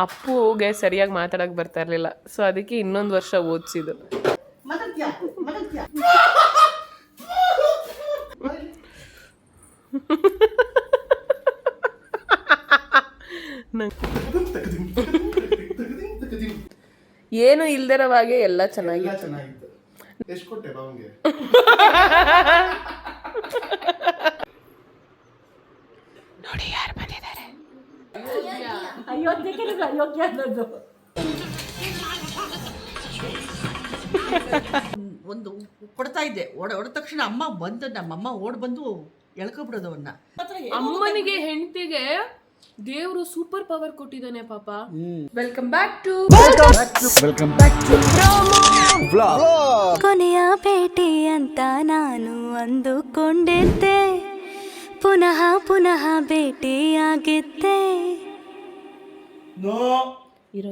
ಅಪ್ಪುಗೆ ಸರಿಯಾಗಿ ಮಾತಾಡಕ್ ಬರ್ತಾ ಇರ್ಲಿಲ್ಲ, ಸೊ ಅದಕ್ಕೆ ಇನ್ನೊಂದು ವರ್ಷ ಓದಿಸಿದ್ದು. ಏನು ಇಲ್ದಿರವಾಗೆ ಎಲ್ಲ ಚೆನ್ನಾಗಿತ್ತು. ಎಷ್ಟು ಕೊಟ್ಟೆ ಬಾವಂಗೆ? ನೋಡಿ ಯಾರು ಬಂದಿದ್ದಾರೆ. ಒಂದು ಕೊಡ್ತಾ ಇದ್ದೆ, ಹೊಡೆದ ತಕ್ಷಣ ಅಮ್ಮ ಬಂದು ನಮ್ಮಮ್ಮ ಓಡ್ ಬಂದು ಎಳ್ಕೊಬಿಡೋದು ಅವನ್ನ. ಅಮ್ಮನಿಗೆ ಹೆಂಡತಿಗೆ ದೇವರು ಸೂಪರ್ ಪವರ್ ಕೊಟ್ಟಿದ್ದಾನೆ ಪಾಪ. ವೆಲ್ಕಮ್ ಬ್ಯಾಕ್ ಟು ಕೊನೆಯ ಭೇಟಿ ಅಂತ ನಾನು ಅಂದುಕೊಂಡಿದ್ದೆ, ಪುನಃ ಪುನಃ ಭೇಟಿಯಾಗಿದ್ದೆ. ಇರೋ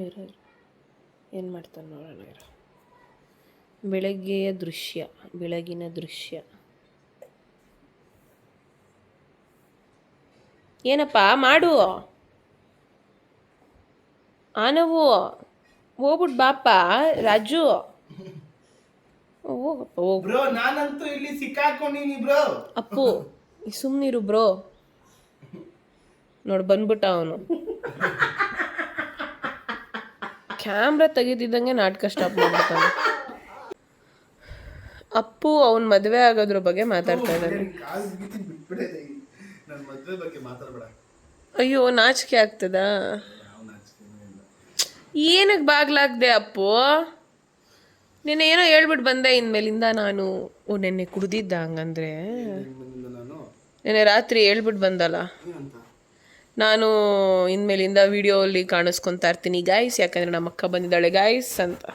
ಏನು ಮಾಡ್ತಾನೆ ನೋಡೋಣ. ಇರೋ ಬೆಳಗ್ಗೆಯ ದೃಶ್ಯ, ಬೆಳಗಿನ ದೃಶ್ಯ. ಏನಪ್ಪ ಮಾಡು, ಆನವು ಹೋಗ್ಬಿಟ್ಟು ಬಾಪ ರಾಜು. ಹೋಗಪ್ಪ ಹೋಗು. ಬ್ರೋ ನಾನಂತೂ ಇಲ್ಲಿ ಸಿಕ್ಕಾಕೊಂಡಿನಿ ಬ್ರೋ. ಅಪ್ಪು ಸುಮ್ಮನಿರು ಬ್ರೋ. ನೋಡಿ ಬಂದ್ಬಿಟ್ಟ ಅವನು. ಕ್ಯಾಮ್ರಾ ತೆಗಿತಿದ್ದಂಗೆ ನಾಟಕ ಸ್ಟಾಪ್ ಮಾಡ್ಬಿಡ್ತಾನೆ. ಅಪ್ಪು ಅವನ್ ಮದುವೆ ಆಗೋದ್ರ ಬಗ್ಗೆ ಮಾತಾಡ್ತಾ ಇದ್ದಾನೆ. ಅಯ್ಯೋ ನಾಚಿಕೆ ಆಗ್ತದ? ಏನಕ್ಕೆ ಬಾಗ್ಲಾಗ್ದೆ ಅಪ್ಪು? ನಿನ್ನೆ ಏನೋ ಹೇಳ್ಬಿಟ್ಟು ಬಂದೆ ಇನ್ಮೇಲಿಂದ ನಾನು. ಓ ನೆನ್ನೆ ಕುಡ್ದಿದ್ದ? ಹಂಗಂದ್ರೆ ನೆನ್ನೆ ರಾತ್ರಿ ಹೇಳ್ಬಿಟ್ಟು ಬಂದಲ್ಲ, ನಾನು ಇನ್ಮೇಲಿಂದ ವಿಡಿಯೋಲ್ಲಿ ಕಾಣಿಸ್ಕೊತಾ ಇರ್ತೀನಿ ಗಾಯ್ಸ್, ಯಾಕಂದ್ರೆ ನಮ್ಮ ಅಕ್ಕ ಬಂದಿದ್ದಾಳೆ ಗಾಯ್ಸ್ ಅಂತ.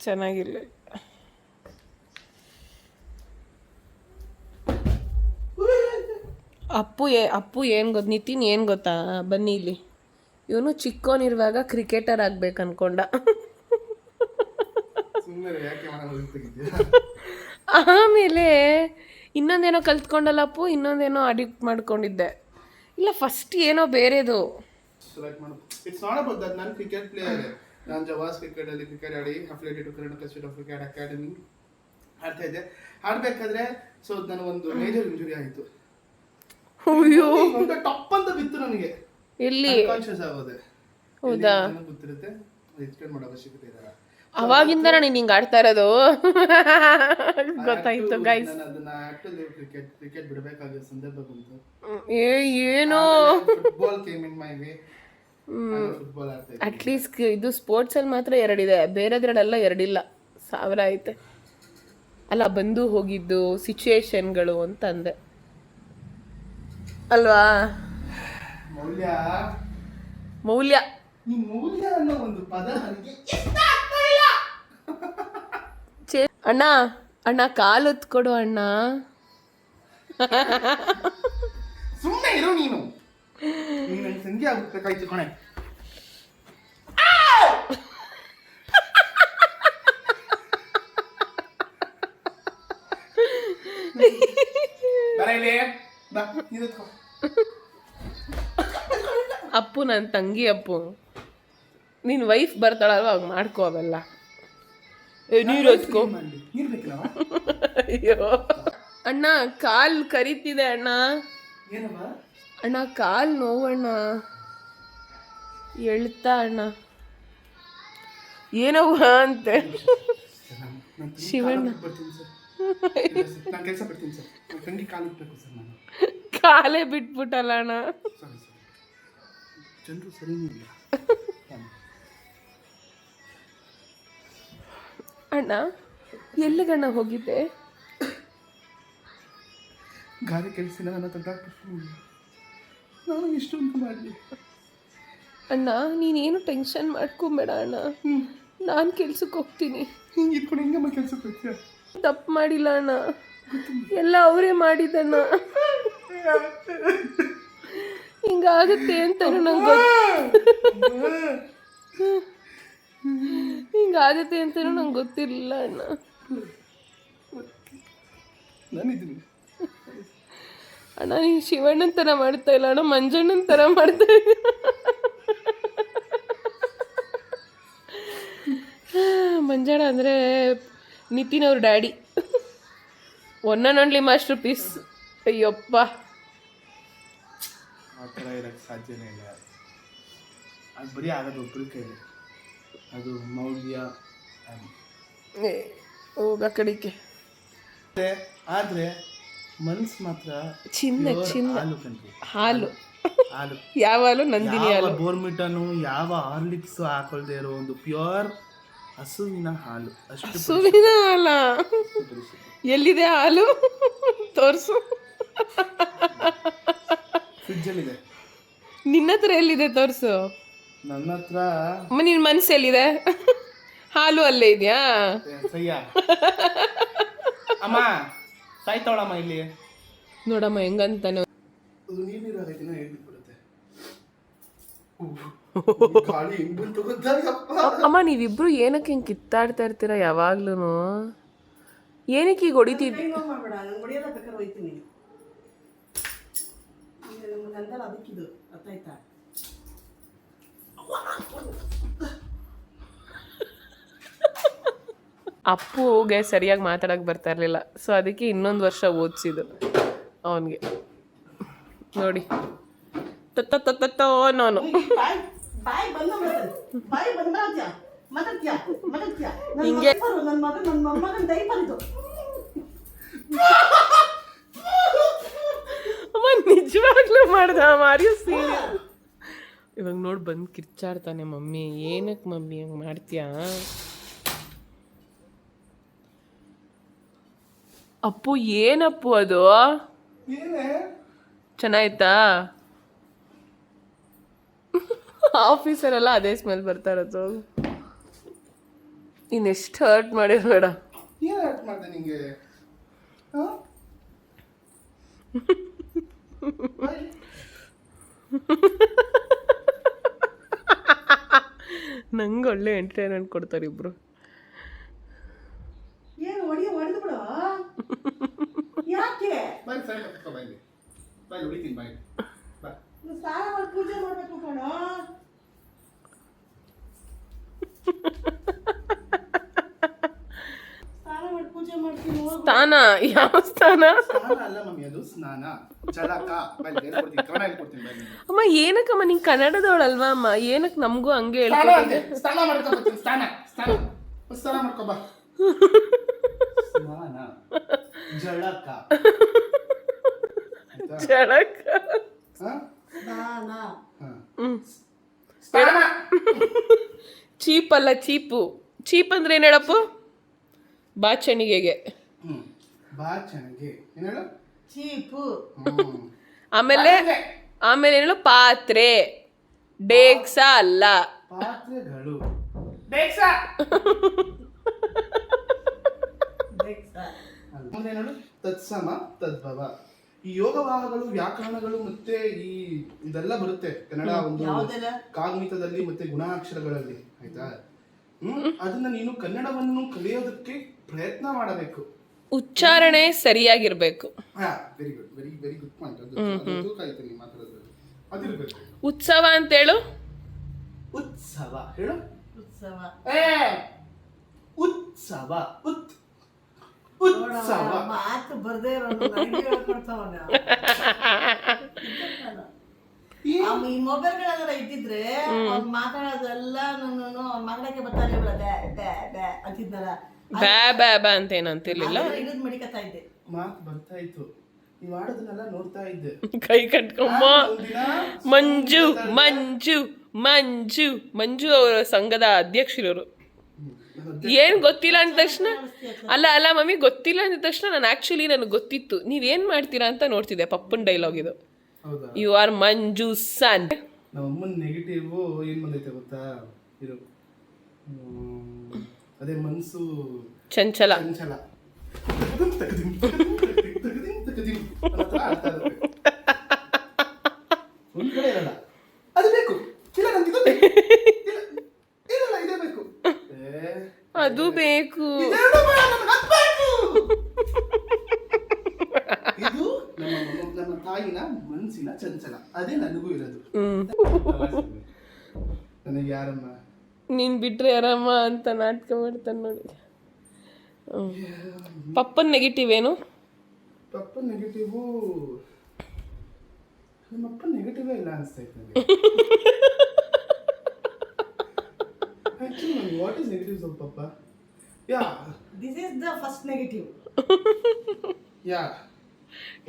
ಚೆನ್ನಾಗಿಲ್ಲ. ಅಪ್ಪು ಏನು ಗೊತ್ತ, ನಿತಿನ್ ಏನು ಗೊತ್ತಾ, ಬನ್ನಿ ಇಲ್ಲಿ. ಇವನು ಚಿಕ್ಕವನಿರುವಾಗ ಕ್ರಿಕೆಟರ್ ಆಗ್ಬೇಕು ಅನ್ಕೊಂಡ. ಆಮೇಲೆ ಇನ್ನೊಂದೇನೋ ಕಲ್ತ್ಕೊಂಡಲ್ಲ ಅಪ್ಪು, ಇನ್ನೊಂದೇನೋ ಅಡಿಕ್ಟ್ ಮಾಡ್ಕೊಂಡಿದ್ದೆ. ಇಲ್ಲ ಫಸ್ಟ್ ಏನೋ ಬೇರೆದು. It's not about that. ನಾನು ಕ್ರಿಕೆಟ್ ಪ್ಲೇಯರ್. ನಾನು ಜವಾಸ್ ಕ್ರಿಕೆಟಲ್ಲಿ ಕ್ರಿಕೆಟ್ ಆಡಿ affiliated to Karnataka state of cricket academy ಆಡ್ತಾ ಇದ್ದೆ. ಆಡಬೇಕಾದ್ರೆ ಸೊ ನನಗೆ ಒಂದು ಮೇಜರ್ ಇಂಜುರಿ ಆಯಿತು. ಅಯ್ಯೋ ಟಪ್ ಅಂತ ಬಿತ್ತು ನನಗೆ. ಎಲ್ಲಿ? ಕಾನ್ಶಿಯಸ್ ಆಗೋದೆ. ಹೌದಾ? ಗೊತ್ತಿರುತ್ತೆ, ಎಕ್ಸ್ಪ್ಲೇನ್ ಮಾಡೋ ಅವಶ್ಯಕತೆ ಇಲ್ಲ. ಅವಾಗಿಂದ ನೀನು ಹಿಂಗೆ ಆಡ್ತಾ ಇರೋದು ಗೊತ್ತಾಯ್ತು ಗೈಸ್. ಕ್ರಿಕೆಟ್ ಬಿಡಬೇಕಾದ ಸಂದರ್ಭ ಬಂತು. ಏನೋ football came in my way. Football ಆಡ್ತಾ ಇದ್ದೆ. ಅಟ್ಲೀಸ್ಟ್ ಇದು ಸ್ಪೋರ್ಟ್ಸಲ್ಲಿ ಮಾತ್ರ 2 ಇದೆ, ಬೇರೆದ್ರಲ್ಲೆಲ್ಲ 2 ಇಲ್ಲ. 1000 ಐತೆ ಅಲ್ಲ. ಬಂದು ಹೋಗಿದ್ದು ಸಿಚುಯೇಷನ್ಗಳು ಅಂತ ಅಂದೆ ಅಲ್ವಾ? ಮೌಲ್ಯ ಮೌಲ್ಯ ಈ ಮೌಲ್ಯ ಅನ್ನೋ ಒಂದು ಪದ ನನಗೆ ಅಣ್ಣ ಅಣ್ಣ ಕಾಲು ಹೊತ್ಕೊಡು ಅಣ್ಣ. ಸುಮ್ಮನೆ ಇರು ನೀನು. ನನ್ನ ಸಂಗಿ ಆಗ್ಬೇಕಾಯ್ತು ಕಣೆ. ಅಪ್ಪು ನನ್ನ ತಂಗಿ ಅಪ್ಪು, ನಿನ್ನ ವೈಫ್ ಬರ್ತಾಳಲ್ವ ಅವಾಗ ಮಾಡ್ಕೋ ಅವೆಲ್ಲ. ನೀರು ಹೊತ್ಕೋ. ಅಯ್ಯೋ ಅಣ್ಣ ಕಾಲ್ ಕರಿತಿದೆ ಅಣ್ಣ. ಅಣ್ಣ ಕಾಲ್ ನೋವಣ್ಣ, ಎಳ್ತಾ ಅಣ್ಣ. ಏನವ್ವ ಅಂತೆ ಶಿವಣ್ಣ. ಕಾಲೇ ಬಿಟ್ಬಿಟ್ಟಲ್ಲ ಅಣ್ಣ. ಅಣ್ಣ ಎಲ್ಲಿಗಣ್ಣ ಹೋಗಿದ್ದೆ? ಗಾಳಿ ಕೆಲಸ ನನ್ನ ಡಾಕ್ಟರ್ ನಾನು ಇಷ್ಟೊಂದು ಮಾಡಲಿ. ಅಣ್ಣ ನೀನೇನು ಟೆನ್ಷನ್ ಮಾಡ್ಕೊಂಬೇಡ ಅಣ್ಣ, ನಾನು ಕೆಲ್ಸಕ್ಕೆ ಹೋಗ್ತೀನಿ. ಹಿಂಗೆ ಇಟ್ಕೊಂಡು ಹೆಂಗಮ್ಮ ಕೆಲ್ಸಕ್ಕೆ ಹೋಗ್ತೀಯ? ತಪ್ಪು ಮಾಡಿಲ್ಲ ಅಣ್ಣ, ಎಲ್ಲ ಅವರೇ ಮಾಡಿದ್ದಣ್ಣ. ಹಿಂಗಾಗುತ್ತೆ ಅಂತ ನಂಗೆ ಹಿಂಗಾಗತ್ತೆ ಅಂತಲೂ ನಂಗೆ ಗೊತ್ತಿರಲಿಲ್ಲ ಅಣ್ಣ. ನಾನಿದ್ದೀನಿ. ಅಣ್ಣ ನೀನು ಶಿವಣ್ಣನ ಥರ ಮಾಡ್ತಾ ಇಲ್ಲ ಅಣ್ಣ, ಮಂಜಣ್ಣನ ಥರ ಮಾಡ್ತಾ ಇಲ್ಲ. ಮಂಜಣ್ಣ ಅಂದರೆ ನಿತಿನ್ ಅವ್ರ daddy, one and only masterpiece. Ayyappa, ಆ ಥರ ಇರೋಕ್ಕೆ ಸಾಧ್ಯನೇ ಇಲ್ಲ. ಅದು ಬರೀ ಆಗೋದು ಒಬ್ಬರ ಕೈಲಿ. ಅದು ಮೌಲ್ಯ ಹೋಗ ಕಡಿಕೆ. ಆದರೆ ಮನ್ಸು ಮಾತ್ರ ಚಿನ್ನ ಚಿನ್ನ ಹಾಲು ಕಣ್ರಿ, ಹಾಲು. ಹಾಲು. ಯಾವ ಹಾಲು? ನಂದಿನಿ ಯಾವ ಹಾಲು. ಬೋರ್ಮಿಟನು ಯಾವ ಹಾರ್ಲಿಕ್ಸ್ ಹಾಕೊಳ್ದೇ ಇರೋ ಒಂದು ಪ್ಯೂರ್ ಹಸುವಿನ ಹಾಲು. ಅಷ್ಟು ಸುವಿನ ಹಾಲ. ಎಲ್ಲಿದೆ ಹಾಲು? ತೋರಿಸು. ಫ್ರಿಜ್ಜಲ್ಲಿದೆ. ನಿನ್ನ ಹತ್ರ ಎಲ್ಲಿದೆ? ತೋರಿಸು. ನನ್ನ ಹತ್ರ ಅಮ್ಮ ನಿನ್ನ ಮನಸ್ಸು ಎಲ್ಲಿದೆ? ಹಾಲು ಅಲ್ಲೇ ಇದೆಯಾ? ಸಯ್ಯ ಅಮ್ಮ ಸಾಯ್ತಾವಳಮ್ಮ ಇಲ್ಲಿ. ನೋಡಮ್ಮ ಹೆಂಗಂತಾನೆ. ಅದು ನೀರಿನ ಹೇಳ್ಬಿಟ್ಬಿಡುತ್ತೆ. ಗಾಳಿ ಹೆಂಗ್ ಬಂತು ಗೊತ್ತಾಗಪ್ಪ. ಅಮ್ಮ ನೀವಿಬ್ರು ಏನಕ್ಕೆ ಹಿಂಗೆ ಕಿತ್ತಾಡ್ತಾ ಇರ್ತೀರ ಯಾವಾಗ್ಲೂ? ಏನಕ್ಕೆ ಈಗ ಹೊಡಿತಿದ್ವಿ? ಮಾಡಬೇಡ, ನಾನು ಹೊಡಿಯೋದ ಬೇಕಾದ್ರೆ ಹೋಯ್ತೀನಿ. ನಮ್ಗಂತಲ್ಲ ಅದಕ್ಕಿದು ಅರ್ಥ ಆಯ್ತಾ? ಅಪ್ಪುಗೆ ಸರಿಯಾಗಿ ಮಾತಾಡಕ್ಕೆ ಬರ್ತಾ ಇರಲಿಲ್ಲ, ಸೊ ಅದಕ್ಕೆ ಇನ್ನೊಂದು ವರ್ಷ ಓದಿಸಿದ್ದು ಅವನಿಗೆ. ನೋಡಿ ತತ್ತೋ ನಾನು ಬಾಯ್ ಬಂದ ಮಾತಾಡ್ತೀಯಾ ಹಿಂಗೆ. ನನ್ನ ಮೊಮ್ಮಗನ ದೈಪರ್ ಇದು. ಅಮ್ಮ ನಿಜವಾಗ್ಲೂ ಮಾಡ್ದ ಮಾರಿಯೋ ಸೀರಿಯಸ್. ಇವಾಗ ನೋಡಿ ಬಂದು ಕಿರ್ಚಾಡ್ತಾನೆ, ಮಮ್ಮಿ ಏನಕ್ಕೆ ಮಮ್ಮಿ ಹಂಗೆ ಮಾಡ್ತೀಯಾ? ಅಪ್ಪು ಏನಪ್ಪು ಅದು? ಚೆನ್ನಾಯ್ತಾ? ಆಫೀಸರೆಲ್ಲ ಅದೇ ಸ್ಮೆಲ್ ಬರ್ತಾ ಇರೋದು. ಇನ್ನೆಷ್ಟು ಹರ್ಟ್ ಮಾಡಿರ್ಬೇಡ. ಏನು ಹರ್ಟ್ ಮಾಡಿದೆ ನಿಂಗೆ? ನಂಗೆ ಒಳ್ಳೆ ಎಂಟರ್ಟೈನ್ಮೆಂಟ್ ಕೊಡ್ತಾರೆ ಇಬ್ರು. ಏನು ಹೊಡೆದು ಬಿಡು. ಯಾಕೆ ಬಾಯ್ ಸೈಡ್ ಬಾಯ್ ಬಾಯ್ ಹೊಡಿತೀನಿ ಬಾಯ್ ಬಾಯ್. ಸ್ನಾನ ಮಾಡಿ ಪೂಜೆ ಮಾಡ್ಬೇಕು ಕಣ. ಸ್ನಾನ ಮಾಡಿ ಪೂಜೆ ಮಾಡ್ತೀನಿ. ಸ್ಥಾನ? ಯಾವ ಸ್ಥಾನ? ಸ್ನಾನ ಅಲ್ಲ ಮಮ್ಮಿ, ಅದು ಸ್ನಾನ. ಜಲಕ ಬಾಯ್ ಹೇಳ್ಕೊಡ್ತೀನಿ, ಕನ್ನಡ ಹೇಳ್ಕೊಡ್ತೀನಿ ಬಾಯ್. ಅಮ್ಮ ಏನಕ್ಕಮ್ಮ ನೀನು ಕನ್ನಡದವಳಲ್ವಾ ಅಮ್ಮ? ಏನಕ್ಕೆ ನಮಗೂ ಹಂಗೆ ಹೇಳ್ಕೊಡ್ತೀನಿ? ಸ್ನಾನ ಮಾಡ್ಕೊಬರ್ತೀನಿ. ಸ್ನಾನ ಸ್ನಾನ ಸ್ನಾನ ಮಾಡ್ಕೊಬಾ. ಸ್ನಾನ ಜಳಕ ಜಳಕ. ಸ್ನಾನ ಸ್ನಾನ. ಚೀಪ್ ಅಲ್ಲ, ಚೀಪು. ಚೀಪ್ ಅಂದ್ರೆ ಏನು ಹೇಳಪ್ಪು? ಬಾಚಣಿಗೆಗೆ. ಬಾಚಣಿಗೆ ಏನು ಹೇಳು? ಚೀಪು. ಆಮೇಲೆ ಏನು? ಪಾತ್ರೆ. ಡೇಕ್ಸ ಅಲ್ಲ, ಪಾತ್ರೆಗಳು. ತತ್ಸಮ ತದ್ಭವ. ಈ ಯೋಗವಾಹಗಳು, ವ್ಯಾಕರಣಗಳು ಮತ್ತೆ ಇದೆಲ್ಲ ಬರುತ್ತೆ ಕನ್ನಡ ಒಂದು ಕಾಗ್ಮಿತದಲ್ಲಿ ಮತ್ತೆ ಗುಣಾಕ್ಷರಗಳಲ್ಲಿ, ಆಯ್ತಾ? ಅದನ್ನ ನೀನು ಕನ್ನಡವನ್ನು ಕಲಿಯೋದಕ್ಕೆ ಪ್ರಯತ್ನ ಮಾಡಬೇಕು. ಉಚ್ಚಾರಣೆ ಸರಿಯಾಗಿರ್ಬೇಕು. Very good, very very good point. ಅದು ಕಾಯ್ತೀನಿ ಮಾತಾಡೋದ್ರಲ್ಲಿ ಅದಿರ್ಬೇಕು. ಉತ್ಸವ ಅಂತೇಳು. ಉತ್ಸವ ಹೇಳು. ಉತ್ಸವ. ಉತ್ಸವ. ಉತ್ಸವ ಮಾತು ಬರ್ದೇ ಇರೋದು ಹೇಳ್ಕೊಡ್ತಾವನ. ಈ ಮೊಬೈಲ್ಗಳೆಲ್ಲ ಇಟ್ಟಿದ್ರೆ ಅವ್ನು ಮಾತಾಡೋದೆಲ್ಲ ನಾನು ಮಾತಾಡಕ್ಕೆ ಬರ್ತಾರೆ ಅಂತಿದ್ನಲ್ಲ. ಬ್ಯಾ ಬ್ಯಾ ಬ್ಯಾ ಅಂತ ಏನಂತಿರ್ಲಿಲ್ಲ. ಹಿಡಿದು ಮಡಿಕತ್ತಾ ಇದ್ದೆ. ಮಾತು ಬರ್ತಾ ಇತ್ತು, ನೀವು ಆಡೋದನ್ನೆಲ್ಲ ನೋಡ್ತಾ ಇದ್ದೆ. ಕೈ ಕಟ್ಕೊಂಬ. ಮಂಜು ಮಂಜು ಮಂಜು ಮಂಜು ಅವರ ಸಂಘದ ಅಧ್ಯಕ್ಷರವರು. ಏನ್ ಗೊತ್ತಿಲ್ಲ ಅಂದ ತಕ್ಷಣ, ಅಲ್ಲ ಮಮ್ಮಿ ಗೊತ್ತಿಲ್ಲ ಅಂದ ತಕ್ಷಣ ನಾನು ಆಕ್ಚುಲಿ ನನಗೆ ಗೊತ್ತಿತ್ತು ನೀವೇನ್ ಮಾಡ್ತೀರಾ ಅಂತ ನೋಡ್ತಿದ್ದೆ. ಪಪ್ಪನ್ ಡೈಲಾಗ್ ಇದು. ಯು ಆರ್ ಮಂಜು ಸನ್. ನಮ್ಮ ಅಮ್ಮನ ನೆಗೆಟಿವ್ ಏನ್ ಬಂದೈತೆ ಗೊತ್ತಾ? ಇದು ಅದೇ ಮನ್ಸು ಚಂಚಲ. ಒಂದ್ ಕಡೆ ಇರಲ್ಲ, ಅದು ಬೇಕು, ಇಲ್ಲ ನಂಗೆ ಇದೇ ಬೇಕು, ಇಲ್ಲ ಇದೇ ಬೇಕು. ಇದೆರಡು ಬೇಡ, ನನಗೆ ಅದ್ ಬೇಕು. ಇದು ನಮ್ಮ ತಾಯಿನ ಮನಸ್ಸಿನ ಚಂಚಲ, ಅದೇ ನನಗೂ ಇರೋದು. ನನಗೆ ಯಾರಮ್ಮ ನೀನ್ ಬಿಟ್ರೆ ಯಾರಮ್ಮ ಅಂತ ನಾಟಕ ಮಾಡ್ತಾನೆ ನೋಡಿ. ಪಪ್ಪನ್ ನೆಗೆಟಿವ್ ಏನು? ಪಪ್ಪ ನೆಗೆಟಿವು, ನಮ್ಮಪ್ಪ ನೆಗೆಟಿವೇ ಇಲ್ಲ ಅನಿಸ್ತೈತೆ ನನಗೆ. Actually, what is negatives of Papa? Yeah. This is the first negative. Yeah.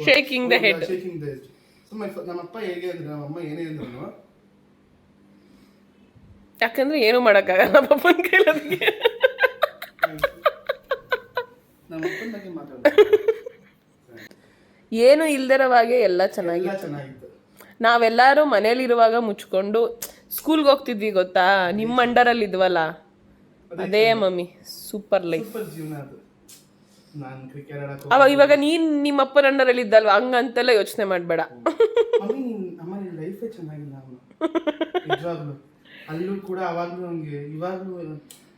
Shaking the head. Yeah, shaking the head. So ನಮ್ಮಪ್ಪ ಹೇಗೆ ಅಂದ್ರೆ ನಮ್ಮಮ್ಮ ಏನೇ ಅಂದ್ರು ಯಾಕಂದ್ರೆ ಏನು ಮಾಡಕ್ಕಾಗಲ್ಲ ಪಪ್ಪನ ಕೈಲದಕ್ಕೆ. ನಮ್ಮಪ್ಪನ ಬಗ್ಗೆ ಮಾತಾಡೋದು ಏನು ಇಲ್ದಿರವಾಗೆ ಎಲ್ಲ ಚೆನ್ನಾಗಿತ್ತು. ನಾವೆಲ್ಲರೂ ಮನೇಲಿರುವಾಗ ಮುಚ್ಕೊಂಡು ಸ್ಕೂಲ್ಗೆ ಹೋಗ್ತಿದ್ವಿ ಗೊತ್ತಾ, ನಿಮ್ಮ ಅಂಡರಲ್ಲಿ ಇದ್ವಲ್ಲ, ಅದೇ ಮಮ್ಮಿ ಸೂಪರ್ ಲೈಫ್. ಸೂಪರ್ ಜೀವನ ಅದು. ನಾನು ಕ್ರಿಕೆಟ್ ಆಡಕ್ಕೆ ಅವಾಗ ಇವಾಗ ನೀನ್ ನಿಮ್ಮ ಅಪ್ಪನ ಅಂಡರಲ್ಲಿ ಇದ್ದಲ್ವ, ಹಂಗಂತೆಲ್ಲ ಯೋಚನೆ ಮಾಡಬೇಡ. ಅಮ್ಮ ನಿನ್ನ ಲೈಫೇ ಚೆನ್ನಾಗಿಲ್ಲ ಅವನು ನಿಜವಾಗ್ಲು. ಅಲ್ಲೂ ಕೂಡ ಅವಾಗ್ಲೂ ಹಂಗೆ, ಇವಾಗ್ಲೂ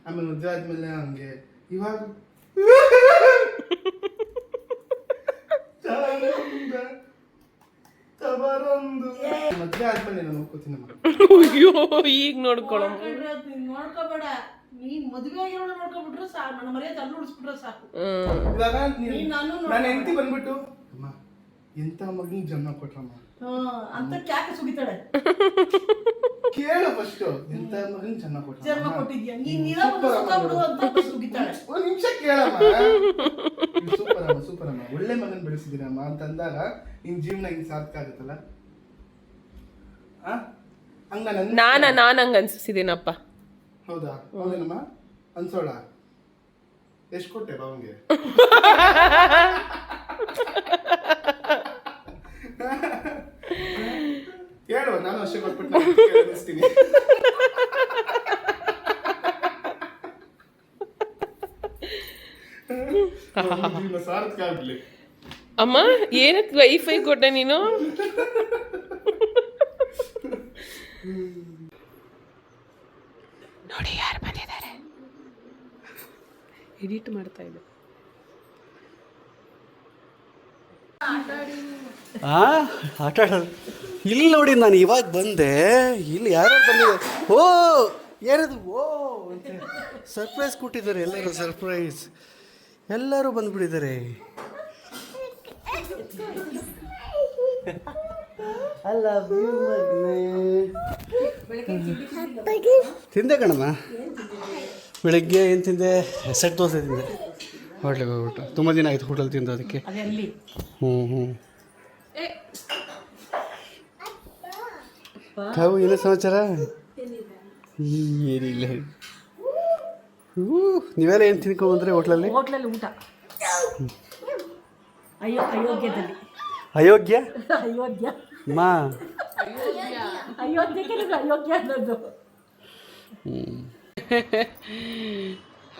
ಆಮೇಲೆ ಮದುವೆ ಆದ್ಮೇಲೆ ಹಂಗೆ, ಇವಾಗ ಮದುವೆ ಆದ್ಮೇಲೆ ನಾನು ನೋಡ್ಕೋತೀನಿ. ಅಯ್ಯೋ ಈಗ ನೋಡ್ಕೊಳಮ್ಮ. ನೋಡ್ಕೋಬೇಡ, ನೀನ್ ಮದುವೆ ಆಗಿರೋಣ ನೋಡ್ಕೊಬಿಟ್ರೆ ಸಾಕು, ನನ್ನ ಮರ್ಯಾದೆ ಅಲ್ಲಿ ಉಳಿಸ್ಬಿಟ್ರೆ ಸಾಕು. ಇವಾಗ ನನ್ನ ಹೆಂಡತಿ ಬಂದ್ಬಿಟ್ಟು ಅಮ್ಮ ಎಂತ ಮಗನಿಗೆ ಜನ್ಮ ಕೊಟ್ರಮ್ಮ ಅಂತ ಕ್ಯಾಕೆ ಸುಗಿತಾಳೆ. ಕೇಳು ಫಸ್ಟ್, ಎಂತ ಮಗನಿಗೆ ಜನ್ಮ ಜನ್ಮ ಕೊಟ್ರ ಕೊಟ್ಟಿದ್ಯಾ ನೀನ್ ಬಿಡು ಅಂತ ಸುಗಿತಾಳೆ. ಒಂದ್ ನಿಮಿಷ ಕೇಳಮ್ಮ. ಸೂಪರ್ ಅಮ್ಮ, ಒಳ್ಳೆ ಮಗನ್ ಬೆಳೆಸಿದಿರಮ್ಮ ಅಂತ ಅಂದಾಗ ನಿನ್ ಜೀವನ ಹಿಂಗ್ ಸಾರ್ಥಕ ಆಗುತ್ತಲ್ಲ. ಹಂಗ ನಾನು ಹಂಗ ಅನ್ಸಿದ್ದೀನಪ್ಪ. ಹೌದಾ? ಹೌದೇನಮ್ಮ ಅನ್ಸೋಳ? ಎಷ್ಟು ಕೊಟ್ಟೆ ಬಾವಂಗೆ? ಹೇಳು, ನಾನು ಅಷ್ಟೇ ಕೊಟ್ಬಿಟ್ಟು ಅನಿಸ್ತೀನಿ. ಜೀವನ ಸಾರ್ಥಕ ಆಗ್ಲಿ. ಅಮ್ಮ ಏನಕ್ಕೆ ವೈಫೈ ಕೊಟ್ಟೆ ನೀನು? ನೋಡಿ ಯಾರು ಬಂದಿದ್ದಾರೆ, ಎಡಿಟ್ ಮಾಡ್ತಾ ಇದ್ದೆ. ಆಟ ಆಡೋದು ಇಲ್ಲಿ ನೋಡಿ. ನಾನು ಇವಾಗ ಬಂದೆ, ಇಲ್ಲಿ ಯಾರ್ಯಾರು ಬಂದಿದ್ದಾರೆ? ಓ ಏನದು? ಓ ಅಂತ ಸರ್ಪ್ರೈಸ್ ಕೊಟ್ಟಿದ್ದಾರೆ ಎಲ್ಲರೂ. ಸರ್ಪ್ರೈಸ್ ಎಲ್ಲರೂ ಬಂದ್ಬಿಟ್ಟಿದ್ದಾರೆ. ಐ ಲವ್ ಯು ಮಗನೇ. ತಿಂದೆ ಕಣಮ್ಮ, ಬೆಳಗ್ಗೆ ಏನು ತಿಂದೆ? ಸೆಟ್ ದೋಸೆ ತಿಂದೆ ಹೋಟ್ಲಿಗೆ ಹೋಗ್ಬಿಟ್ಟು. ತುಂಬ ದಿನ ಆಯಿತು ಹೋಟೆಲ್ ತಿಂದು, ಅದಕ್ಕೆ. ಹ್ಞೂ ತಾವು ಏನೋ ಸಮಾಚಾರ? ಏನಿಲ್ಲ. ನೀವೆಲ್ಲ ಏನು ತಿನ್ಕೊಂಡ್ಬಂದ್ರೆ ಹೋಟ್ಲಲ್ಲಿ? ಊಟ ಅಯೋಗ್ಯದಲ್ಲಿ. ಅಯೋಗ್ಯ ಮಾ ಅಯೋಗ್ಯ ಅನ್ನೋದು.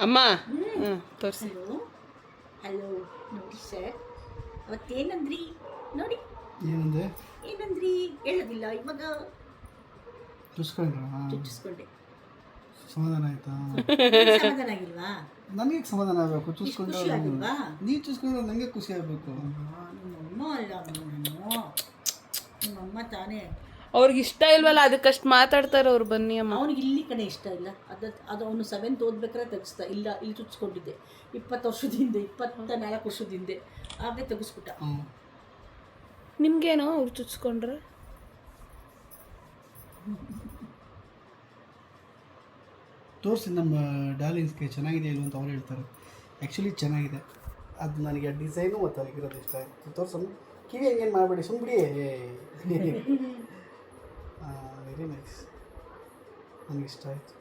ಅಮ್ಮ ತೋರಿಸಿ. ಹಲೋ ನೋಡಿ ಸರ್, ಅವತ್ತೇನಂದ್ರಿ ನೋಡಿ? ಏನಂದೆ? ಏನಂದ್ರಿ ಹೇಳೋದಿಲ್ಲ ಇವಾಗ. ಚುಚ್ಚಿಸ್ಕೊಂಡೆ. ಸಮಾಧಾನ ಆಯ್ತಾ? ಸಮಾಧಾನ ಆಗಿಲ್ವಾ? ನನಗೆ ಸಮಾಧಾನ ಆಗಬೇಕು. ಚುಚ್ಕೊಂಡು ಖುಷಿ ಆಗಿಲ್ವಾ? ನೀನು ಚುಚ್ಕೊಂಡ್ರೆ ನನಗೆ ಖುಷಿ ಆಗಬೇಕು. ನಿಮ್ಮಮ್ಮ ಅಲ್ಲ, ನಿಮ್ಮಮ್ಮ ತಾನೇ. ಅವ್ರಿಗೆ ಇಷ್ಟ ಇಲ್ವಲ್ಲ, ಅದಕ್ಕಷ್ಟು ಮಾತಾಡ್ತಾರೆ ಅವ್ರು. ಬನ್ನಿ ಅಮ್ಮ. ಅವನಿಗೆ ಇಲ್ಲಿ ಕಡೆ ಇಷ್ಟ ಇಲ್ಲ. ಅದು ಅವನು 7th ಓದ್ಬೇಕಾದ್ರೆ ತೆಗಿಸ್ತಾ ಇಲ್ಲ. ಇಲ್ಲಿ ಚುಚ್ಕೊಂಡಿದ್ದೆ 20 ವರ್ಷದ ಹಿಂದೆ, 24 ವರ್ಷದ ಹಿಂದೆ. ಆಗಲೇ ತೆಗಿಸ್ಬಿಟ್ಟ. ನಿಮ್ಗೇನೋ ಅವ್ರು ಚುಚ್ಕೊಂಡ್ರೆ? ತೋರಿಸಿ ನಮ್ಮ ಡಾರ್ಲಿಂಗ್ಸ್ಗೆ ಚೆನ್ನಾಗಿದೆ ಇಲ್ವ ಅಂತ ಅವ್ರು ಹೇಳ್ತಾರೆ. ಆ್ಯಕ್ಚುಲಿ ಚೆನ್ನಾಗಿದೆ. ಅದು ನನಗೆ ಡಿಸೈನು ಮತ್ತು ಅದಕ್ಕಿರೋದು ಇಷ್ಟ ಆಯಿತು. ತೋರ್ಸಮ್ಮ. ಕಿವಿ ಹಂಗೇನು ಮಾಡಬೇಡಿ, ಸುಮ್ಮನೆ. ವೆರಿ ನೈಸ್, ನನಗೆ ಇಷ್ಟ ಆಯಿತು.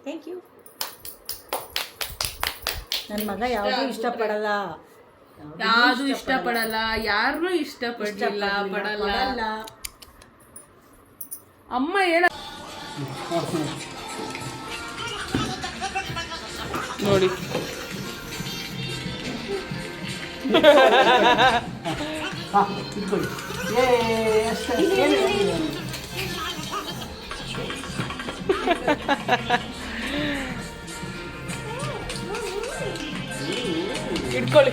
Thank you. ನನ್ನ ಮಗ ಯಾವುದೂ ಇಷ್ಟಪಡಲ್ಲ, ಯಾವುದು ಇಷ್ಟಪಡಲ್ಲ, ಯಾರನ್ನೂ ಇಷ್ಟಪಡಲ್ಲ ಪಡಲ್ಲ. ಅಮ್ಮ ಹೇಳ ನೋಡಿ. ಇಟ್ಕೊಳ್ಳಿ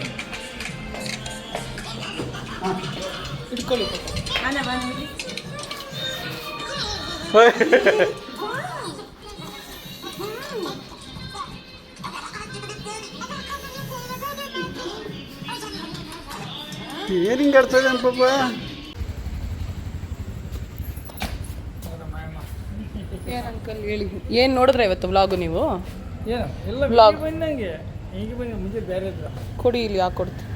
ಇಟ್ಕೊಳ್ಳಿ ಏನು ಹಿಂಗೆ ಆಡ್ತದೆ ಪಾಪ. ಏನು ಅಂಕಲ್ ಹೇಳಿ, ಏನು ನೋಡಿದ್ರೆ ಇವತ್ತು ವ್ಲಾಗು ನೀವು? ಏನು ಎಲ್ಲ Vlog. ಬಂದಂಗೆ ಈಗ ಬಂದು ಮುಂಚೆ ಬೇರೆ ಇದ್ರು ಕೊಡಿ ಇಲ್ಲಿ ಯಾಕೆ ಕೊಡ್ತೀವಿ?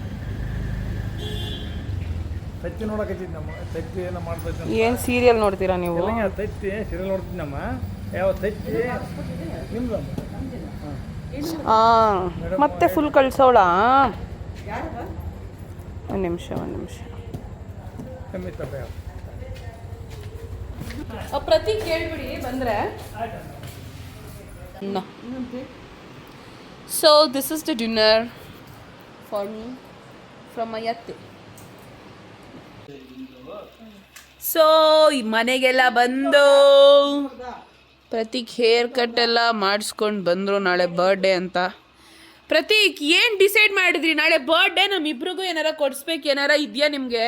ತತ್ತಿ ನೋಡಕತ್ತಿದ್ದು ನಮ್ಮ ತತ್ತಿ ಏನೋ ಮಾಡ್ತೈತೆ ಏನು ಸೀರಿಯಲ್ ನೋಡ್ತೀರಾ ನೀವು? ಎಲ್ಲ ತತ್ತಿ ಸೀರಿಯಲ್ ನೋಡ್ತಿದ್ದು ನಮ್ಮ ಯಾವ ತತ್ತಿ ನಿಮ್ದು ಹಾಂ, ಮತ್ತೆ ಫುಲ್ ಕಳ್ಸೋಳ? ಒಂದು ನಿಮಿಷ ಕಮ್ಮಿ ತಪ್ಪ ಯಾವ ಪ್ರತೀಕ್ ಹೇಳ್ಬಿಡಿ ಬಂದರೆ. So this is the dinner for me from my ಅತ್ತೆ. ಸೊ ಮನೆಗೆಲ್ಲ ಬಂದು ಪ್ರತೀಕ್ ಹೇರ್ ಕಟ್ ಎಲ್ಲ ಮಾಡಿಸ್ಕೊಂಡು ಬಂದರು. ನಾಳೆ ಬರ್ಡೇ ಅಂತ. ಪ್ರತೀಕ್ ಏನು ಡಿಸೈಡ್ ಮಾಡಿದ್ರಿ? ನಾಳೆ ಬರ್ಡೇ, ನಮ್ಮಿಬ್ರಿಗೂ ಏನಾರ ಕೊಡಿಸ್ಬೇಕು, ಏನಾರ ಇದೆಯಾ ನಿಮಗೆ?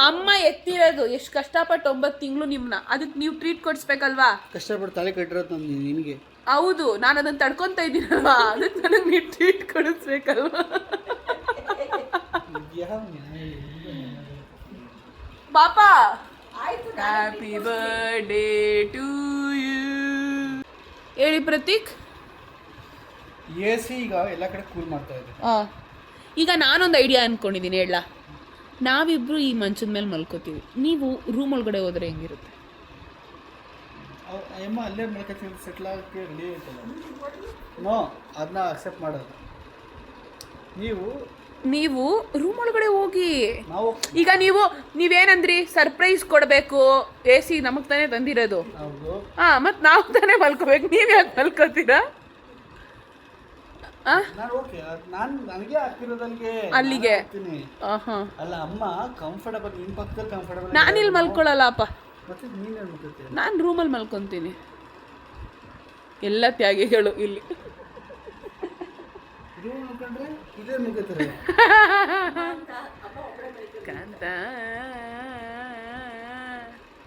ಅಮ್ಮ ಎತ್ತಿರೋದು ಎಷ್ಟು ಕಷ್ಟಪಟ್ಟು 9 ತಿಂಗಳು ನಿಮ್ಮನ್ನ, ಅದಕ್ಕೆ ನೀವು ಟ್ರೀಟ್ ಕೊಡಿಸ್ಬೇಕಲ್ವಾ? ಕಷ್ಟಪಟ್ಟು ತಾಳಿ ಕಟ್ಟಿರೋದು ನಮ್ದು ನಿನಗೆ. ಹೌದು, ನಾನು ಅದನ್ನು ತಡ್ಕೊತಾ ಇದ್ದೀನಲ್ವಾ, ಅದಕ್ಕೆ ನನಗೆ ನೀವು ಟ್ರೀಟ್ ಕೊಡಿಸ್ಬೇಕಲ್ವಾ? ಪಾಪಾ ಹ್ಯಾಪಿ ಬರ್ಡೇ ಟು ಯು ಹೇಳಿ ಪ್ರತೀಕ್. AC ಈಗ ಎಲ್ಲ ಕಡೆ ಕೂಲ್ ಮಾಡ್ತಾ ಇದೆ. ಈಗ ನಾನೊಂದು ಐಡಿಯಾ ಅಂದ್ಕೊಂಡಿದ್ದೀನಿ, ಹೇಳ. ನಾವಿಬ್ರು ಈ ಮಂಚದ ಮೇಲೆ ಮಲ್ಕೋತೀವಿ, ನೀವು ರೂಮ್ ಒಳಗಡೆ ಹೋದ್ರೆ ಹೆಂಗಿರುತ್ತೆ? ಅಮ್ಮ ಅಲ್ಲೇ ಮಲ್ಕೊತೀನಿ, ಸೆಟ್ಲ್ ಆಗೋಕ್ಕೆ ರೆಡಿ ಆಯ್ತಲ್ಲ. ನೋ, ಅದನ್ನ ಅಕ್ಸೆಪ್ಟ್ ಮಾಡೋದು. ನೀವು ರೂಮ್ ಒಳಗಡೆ ಹೋಗಿ. ನಾವು ಈಗ ನೀವೇನಂದ್ರಿ, ಸರ್ಪ್ರೈಸ್ ಕೊಡಬೇಕು, AC ನಮಗೆ ತಾನೇ ತಂದಿರೋದು. ಹೌದು. ಮತ್ತು ನಾವು ತಾನೇ ಮಲ್ಕೋಬೇಕು, ನೀವು ಯಾಕೆ ಮಲ್ಕೋತೀರಾ? ನಾನು ಓಕೆ, ನನಗೆ ಆಗ್ತಿರೋದಲ್ಲಿಗೆ ಅಲ್ಲಿಗೆ ಅಲ್ಲ ಅಮ್ಮ ಕಂಫರ್ಟಬಲ್, ನಿಮ್ಮ ಪಕ್ಕದಲ್ಲಿ ಕಂಫರ್ಟಬಲ್. ನಾನಿಲ್ಲಿ ಮಲ್ಕೊಳ್ಳಲ್ಲಪ್ಪ, ಮತ್ತೆ ನೀನು ಹೇಳ್ಬಿಡ್ತೀನಿ. ನಾನು ರೂಮಲ್ಲಿ ಮಲ್ಕೊತೀನಿ. ಎಲ್ಲ ತ್ಯಾಗಿಗಳು ಇಲ್ಲಿ. ರೂಮ್ ನೋಡ್ಕೊಂಡ್ರೆ ಇದೇ ಮುಗಿತಾರೆ.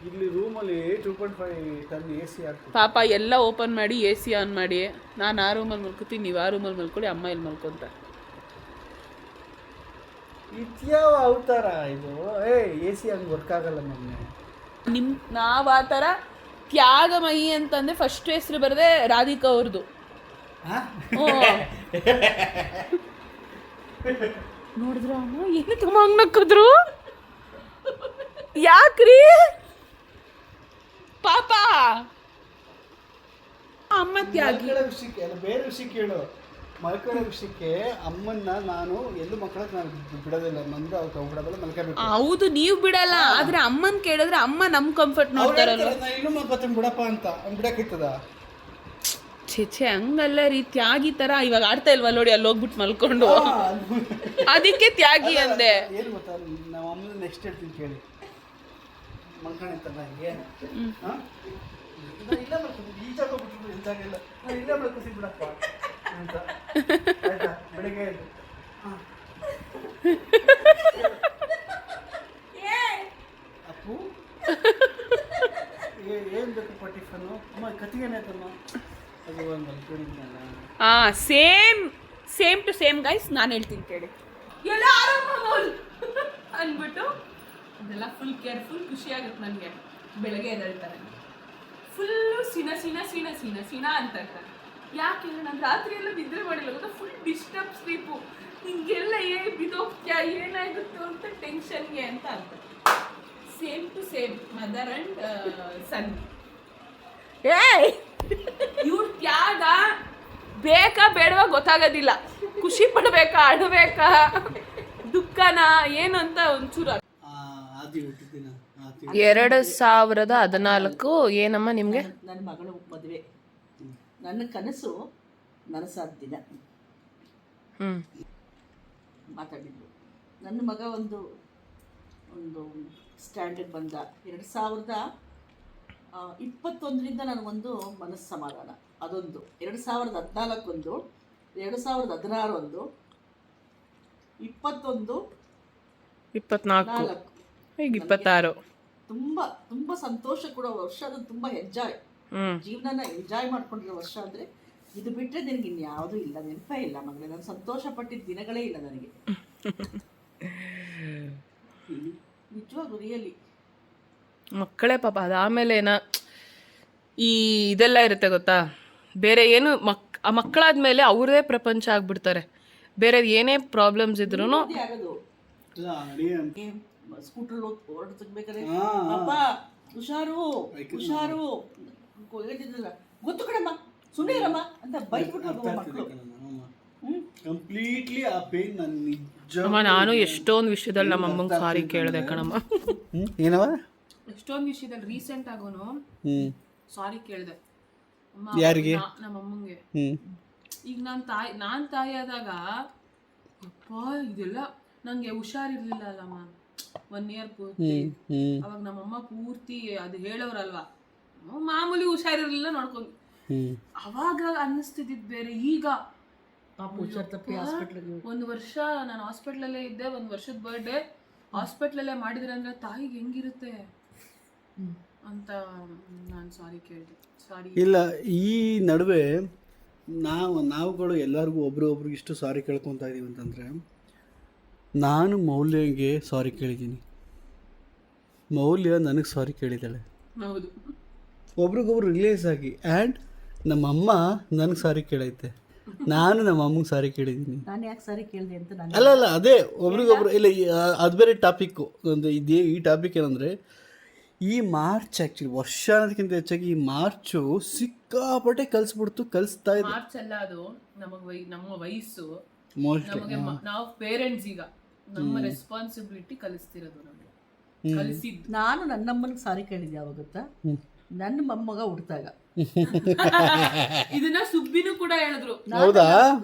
ಇಲ್ಲಿ ರೂಮಲ್ಲಿ 2.5 ಟನ್ AC ಆಗ್ತದೆ. ಪಾಪ ಎಲ್ಲ ಓಪನ್ ಮಾಡಿ AC ಆನ್ ಮಾಡಿ, ನಾನು ಆ ರೂಮಲ್ಲಿ ಮಲ್ಕೋತೀನಿ, ನೀವು ಆ ರೂಮಲ್ಲಿ ಮಲ್ಕೊಳ್ಳಿ, ಅಮ್ಮ ಇಲ್ಲಿ ಮಲ್ಕೊಂತ. ಇದ್ಯಾವ ಅವತಾರ ಇದು? AC ಹಂಗೆ ವರ್ಕ್ ಆಗಲ್ಲ ನಮ್ಮನೆ. ನಾವು ಆ ಥರ ತ್ಯಾಗಮಯಿ ಅಂತಂದ್ರೆ ಫಸ್ಟ್ ಹೆಸರು ಬರದೆ ರಾಧಿಕಾ ಅವ್ರದ್ದು. ನೋಡಿದ್ರ ಅಮ್ಮ ಏನು ತುಂಬ ಹಂಗೆ ನಕ್ಕಿದ್ರು? ಯಾಕ್ರಿ ಪಾಪ? ಅಮ್ಮ ತ್ಯಾಗಿ. ವಿಷಯಕ್ಕೆ ಅಲ್ಲ, ಬೇರೆ ವಿಷಯಕ್ಕೆ ಹೇಳು. ಮಲ್ಕೊಳ್ಳೋ ವಿಷಯಕ್ಕೆ ಅಮ್ಮನ್ನ ನಾನು ಎಲ್ಲೂ ಮಕ್ಕಳಕ್ಕೆ ನಾನು ಬಿಡೋದಿಲ್ಲ. ಮಂದು ಅವ್ರು ಕಂಫರ್ಟಬಲ್ ಮಲ್ಕೋಬೇಕು. ಹೌದು, ನೀವು ಬಿಡಲ್ಲ, ಆದ್ರೆ ಅಮ್ಮನ್ ಕೇಳಿದ್ರೆ ಅಮ್ಮ ನಮ್ ಕಂಫರ್ಟ್ ನೋಡ್ತಾರಲ್ಲ. ನಾನು ಇನ್ನೂ ಮಲ್ಕೋತೀನಿ ಬಿಡಪ್ಪ ಅಂತ ಬಿಡಕ್ಕಿತ್ತದ? ಛೆ ಹಂಗಲ್ಲ ರೀ, ತ್ಯಾಗಿ ತರ ಇವಾಗ ಆಡ್ತಾ ಇಲ್ವಾ ನೋಡಿ, ಅಲ್ಲಿ ಹೋಗ್ಬಿಟ್ಟು ಮಲ್ಕೊಂಡು. ಅದಕ್ಕೆ ತ್ಯಾಗಿ ಅಂದೆ. ಏನು ಗೊತ್ತಾ, ನಾವು ಅಮ್ಮನ ನೆಕ್ಸ್ಟ್ ಹೇಳ್ತೀನಿ ಕೇಳಿ. ಮಲ್ಕೊಂಡಿತ್ತಲ್ಲ ಹಂಗೆ, ಇಲ್ಲ ಮಲ್ಕೊಂಡು ಈ ಜಾಗ ಬಿಟ್ಟು ಈ ಜಾಗ ಇಲ್ಲ, ನಾನು ಇಲ್ಲೇ ಮಲ್ಕೋತೀನಿ ಬಿಡಪ್ಪ ಅಂತ. ಆಯ್ತಾ, ಬೆಳಿಗ್ಗೆ ಎದ್ದು ಅಪ್ಪು ಏನು ಬೇಕಪ್ಪ ಟಿಫನ್ನು? ಅಮ್ಮ ಕತ್ತಿಗೇನಾಯ್ತಮ್ಮ? ಅದು ಒಂದು ಮಲ್ಕೊಂಡಿದ್ನಲ್ಲ. Same to same guys. ನಾನು ಹೇಳ್ತೀನಿ ಕೇಳಿ. ಎಲ್ಲ ಅಂದ್ಬಿಟ್ಟು ಅದೆಲ್ಲ ಫುಲ್ ಕೇರ್ಫುಲ್. ಖುಷಿ ಆಗುತ್ತೆ ನನಗೆ. ಬೆಳಗ್ಗೆ ಎದ್ದೇಳ್ತಾರೆ, ಫುಲ್ಲು ಸಿನ ಅಂತ ಇರ್ತಾರೆ. ಯಾಕೆ ನಾನು ರಾತ್ರಿ ಎಲ್ಲ ನಿದ್ರೆ ಮಾಡಿಲ್ಲ ಗೊತ್ತಾ, ಫುಲ್ ಡಿಸ್ಟರ್ಬ್ ಸ್ಲೀಪು. ಹಿಂಗೆಲ್ಲ ಬಿದೋಗ್ತ್ಯಾ, ಏನಾಗುತ್ತೋ ಅಂತ ಟೆನ್ಷನ್ಗೆ ಅಂತ ಅಂತಾರೆ. Same to same mother and son. ಇವ್ರ ತ್ಯಾಗ ಬೇಕಾ ಬೇಡವಾ ಗೊತ್ತಾಗೋದಿಲ್ಲ. ಖುಷಿ ಪಡ್ಬೇಕಾ, ಅಳಬೇಕಾ, ದುಃಖನ ಏನು ಅಂತ ಒಂಚೂರು. 2014 ಏನಮ್ಮ ನಿಮಗೆ? ನನ್ನ ಮಗಳು ಮದುವೆ, ನನ್ನ ಕನಸು ನನಸಾದ ದಿನ ಮಾತಾಡಿದ್ದು. ನನ್ನ ಮಗ ಒಂದು ಸ್ಟ್ಯಾಂಡರ್ಡ್ ಬಂದ 2021ರಿಂದ ನನಗೊಂದು ಮನಸ್ಸು ಸಮಾಧಾನ. ಅದೊಂದು 2014 ಒಂದು, 2016 ಒಂದು, 21, 24, 4 ಈಗ 26. ತುಂಬ ತುಂಬ ಸಂತೋಷ ಕೊಡೋ ವರ್ಷ. ಅದು ತುಂಬ ಎಂಜಾಯ್, ಜೀವನನ ಎಂಜಾಯ್ ಮಾಡ್ಕೊಂಡಿರೋ ವರ್ಷ ಅಂದರೆ ಇದು ಬಿಟ್ಟರೆ ನನಗೆ ಇನ್ಯಾವುದೂ ಇಲ್ಲ, ನೆನಪೇ ಇಲ್ಲ ಮಗಳೇ. ನಾನು ಸಂತೋಷ ಪಟ್ಟಿದ್ದ ದಿನಗಳೇ ಇಲ್ಲ ನನಗೆ, ನಿಜವಾಗ್ಲೂ ರಿಯಲಿ. ಮಕ್ಕಳೇ ಪಾಪ. ಅದಾದಮೇಲೆ ಈ ಇದೆಲ್ಲ ಇರುತ್ತೆ ಗೊತ್ತಾ, ಬೇರೆ ಏನು ಆ ಮಕ್ಕಳಾದ್ಮೇಲೆ ಅವ್ರದೇ ಪ್ರಪಂಚ ಆಗ್ಬಿಡ್ತಾರೆ. ಬೇರೆ ಏನೇ ಪ್ರಾಬ್ಲಮ್ಸ್ ಇದ್ರೂ ಅದೇ ಆಗೋದು. ಸ್ಕೂಟ್ರಲ್ಲಿ ಹೊರಡ್ಬೇಕಾದ್ರೆ ಹಾ. ಅಪ್ಪ ಹುಷಾರು ಹುಷಾರು ಹೇಳ್ತಿದ್ರಲ್ಲ, ಗೊತ್ತು ಕಣಮ್ಮ ಸುಮ್ಮನೆ ಇರಮ್ಮ ಅಂತ ಬೈಕ್ಬಿಟ್ಟು ಮಕ್ಕಳು. ಕಂಪ್ಲೀಟ್ಲಿ ಆ ಪೇನ್ ನನ್ನ ನಿಜ. ಅಮ್ಮ, ನಾನು ಎಷ್ಟೊಂದು ವಿಷಯದಲ್ಲಿ ನಮ್ಮ ಅಮ್ಮಂಗೆ ಸಾರಿ ಕೇಳಿದೆ ಕಣಮ್ಮ. ಏನವ? ಎಷ್ಟೊಂದು ವಿಷಯದಲ್ಲಿ ರೀಸೆಂಟ್ ಆಗೋನು ಸಾರಿ ಕೇಳಿದೆ ಯಾರಿಗೆ? ನಮ್ಮ ಅಮ್ಮಂಗೆ. ಈಗ ನಾನು ತಾಯಿ ಆದಾಗ ಅಪ್ಪ ಇದೆಲ್ಲ ನಂಗೆ ಹುಷಾರಿರ್ಲಿಲ್ಲ ಅಲ್ಲಮ್ಮ 1 year ಪೂರ್ತಿ. ಅವಾಗ ನಮ್ಮಮ್ಮ ಪೂರ್ತಿ ಅದು ಹೇಳೋರಲ್ವಾ, ಮಾಮೂಲಿ ಹುಷಾರಿರ್ಲಿಲ್ಲ ನೋಡ್ಕೊಂಡು. ಅವಾಗ ಅನ್ನಿಸ್ತಿದ್ದಿದ್ ಬೇರೆ. ಈಗ ಹುಷಾರ್ ತಪ್ಪಿ ಹಾಸ್ಪಿಟ್ಲಿಗೆ 1 ವರ್ಷ ನಾನು ಹಾಸ್ಪಿಟ್ಲಲ್ಲೇ ಇದ್ದೆ. 1 ವರ್ಷದ ಬರ್ಡೇ ಹಾಸ್ಪಿಟ್ಲಲ್ಲೇ ಮಾಡಿದ್ರೆ ಅಂದ್ರೆ ತಾಯಿಗೆ ಹೆಂಗಿರುತ್ತೆ ಅಂತ ನಾನು ಸಾರಿ ಕೇಳಿದೆ. ಸಾರಿ. ಇಲ್ಲ, ಈ ನಡುವೆ ನಾವುಗಳು ಎಲ್ಲರಿಗೂ ಒಬ್ರಿಗೆ ಇಷ್ಟು ಸಾರಿ ಕೇಳ್ಕೊತಾ ಇದೀವಿ ಅಂತಂದರೆ, ನಾನು ಮೌಲ್ಯಗೆ ಸಾರಿ ಕೇಳಿದ್ದೀನಿ, ಮೌಲ್ಯ ನನಗೆ ಸಾರಿ ಕೇಳಿದ್ದಾಳೆ. ಹೌದು, ಒಬ್ರಿಗೊಬ್ರು ರಿಲೇಸ್ ಆಗಿ. ಆ್ಯಂಡ್ ನಮ್ಮಮ್ಮ ನನಗೆ ಸಾರಿ ಕೇಳೈತೆ, ನಾನು ನಮ್ಮ ಅಮ್ಮಗೆ ಸಾರಿ ಕೇಳಿದ್ದೀನಿ. ನಾನು ಯಾಕೆ ಸಾರಿ ಕೇಳಿದೆ ಅಂತ ನಾನು ಅಲ್ಲ ಅದೇ ಒಬ್ರಿಗೊಬ್ರು. ಇಲ್ಲ, ಅದು ಬೇರೆ ಟಾಪಿಕ್ಕು. ಒಂದು ಈ ಟಾಪಿಕ್ ಏನಂದರೆ, ಈ ಮಾರ್ಚ್ ಆ್ಯಕ್ಚುಲಿ ವರ್ಷ ಅನ್ನೋದಕ್ಕಿಂತ ಹೆಚ್ಚಾಗಿ ಈ ಮಾರ್ಚು ಸಿಕ್ಕಾಪಟ್ಟೆ ಕಲಿಸ್ತಾ ಇದೆ. ಮಾರ್ಚ್ ಅಲ್ಲ, ಅದು ನಮ್ಮ ವಯಸ್ಸು, ಮೋಸ್ಟ್ಲಿ ನಮಗೆ ನಾವು ಪೇರೆಂಟ್ಸ್ ಈಗ ನಮ್ಮ ರೆಸ್ಪಾನ್ಸಿಬಿಲಿಟಿ ಕಲಿಸ್ತಿರೋದು ನಮಗೆ ಕಲಿಸಿದ್ದು. ನಾನು ನನ್ನಮ್ಮನಿಗೆ ಸಾರಿ ಕೇಳಿದ್ದೆ ಯಾವಾಗ ಗೊತ್ತಾ? ನನ್ನ ಮೊಮ್ಮಗ ಹುಡ್ತಾಗ. ಇದನ್ನ ಸುಬ್ಬಿನೂ ಕೂಡ ಹೇಳಿದ್ರು. ಹೌದಾ?